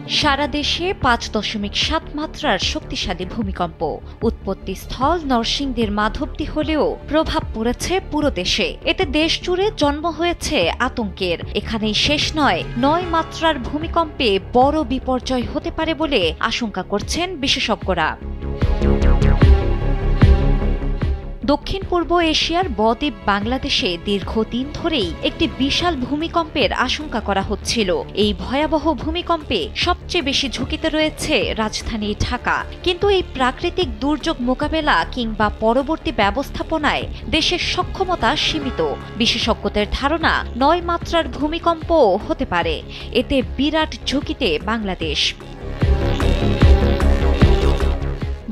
সারা দেশে ৫.৭ মাত্রার শক্তিশালী ভূমিকম্প। উৎপত্তিস্থল নরসিংদীর মাধবদী হলেও প্রভাব পড়েছে পুরো দেশে। এতে দেশ জুড়ে জন্ম হয়েছে আতঙ্কের। এখানেই শেষ নয়, ৯ মাত্রার ভূমিকম্পে বড় বিপর্যয় হতে পারে বলে আশঙ্কা করছেন বিশেষজ্ঞরা। দক্ষিণ পূর্ব এশিয়ার বদ্বীপ বাংলাদেশে দীর্ঘদিন ধরেই একটি বিশাল ভূমিকম্পের আশঙ্কা করা হচ্ছিল। এই ভয়াবহ ভূমিকম্পে সবচেয়ে বেশি ঝুঁকিতে রয়েছে রাজধানী ঢাকা। কিন্তু এই প্রাকৃতিক দুর্যোগ মোকাবেলা কিংবা পরবর্তী ব্যবস্থাপনায় দেশের সক্ষমতা সীমিত। বিশেষজ্ঞদের ধারণা ৯ মাত্রার ভূমিকম্পও হতে পারে। এতে বিরাট ঝুঁকিতে বাংলাদেশ।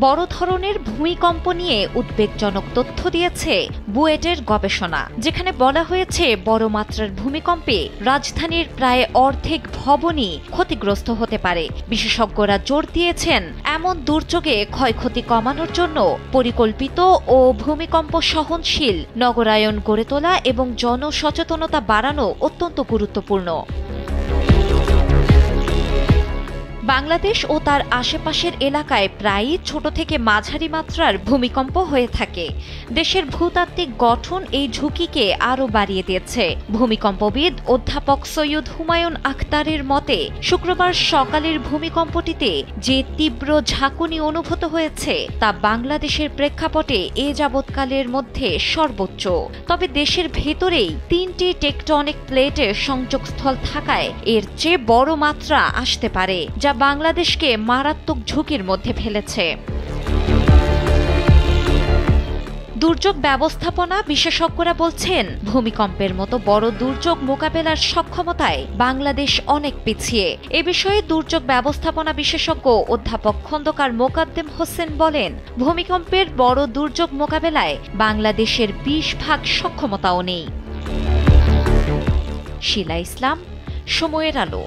বড় ধরনের ভূমিকম্প নিয়ে উদ্বেগজনক তথ্য দিয়েছে বুয়েটের গবেষণা, যেখানে বলা হয়েছে বড় মাত্রার ভূমিকম্পে রাজধানীর প্রায় অর্ধেক ভবনই ক্ষতিগ্রস্ত হতে পারে। বিশেষজ্ঞরা জোর দিয়েছেন, এমন দুর্যোগে ক্ষয়ক্ষতি কমানোর জন্য পরিকল্পিত ও ভূমিকম্প সহনশীল নগরায়ন গড়ে তোলা এবং জনসচেতনতা বাড়ানো অত্যন্ত গুরুত্বপূর্ণ। বাংলাদেশ ও তার আশেপাশের এলাকায় প্রায়ই ছোট থেকে মাঝারি মাত্রার ভূমিকম্প হয়ে থাকে। দেশের ভূতাত্ত্বিক গঠন এই ঝুঁকিকে আরও বাড়িয়ে দিয়েছে। ভূমিকম্পবিদ অধ্যাপক সৈয়দ হুমায়ুন আখতারের মতে, শুক্রবার সকালের ভূমিকম্পটিতে যে তীব্র ঝাঁকুনি অনুভূত হয়েছে তা বাংলাদেশের প্রেক্ষাপটে এ যাবৎকালের মধ্যে সর্বোচ্চ। তবে দেশের ভেতরেই 3টি টেকটনিক প্লেটের সংযোগস্থল থাকায় এর চেয়ে বড় মাত্রা আসতে পারে, যা বাংলাদেশকে মারাত্মক ঝুঁকির মধ্যে ফেলেছে। দুর্যোগ ব্যবস্থাপনা বিশেষজ্ঞরা বলছেন, ভূমিকম্পের মতো বড় দুর্যোগ মোকাবেলার সক্ষমতায় বাংলাদেশ অনেক পিছিয়ে। এ বিষয়ে দুর্যোগ ব্যবস্থাপনা বিশেষজ্ঞ অধ্যাপক খন্দকার মোকাদ্দেম হোসেন বলেন, ভূমিকম্পের বড় দুর্যোগ মোকাবেলায় বাংলাদেশের 20% সক্ষমতাও নেই। শিলা ইসলাম, সময়ের আলো।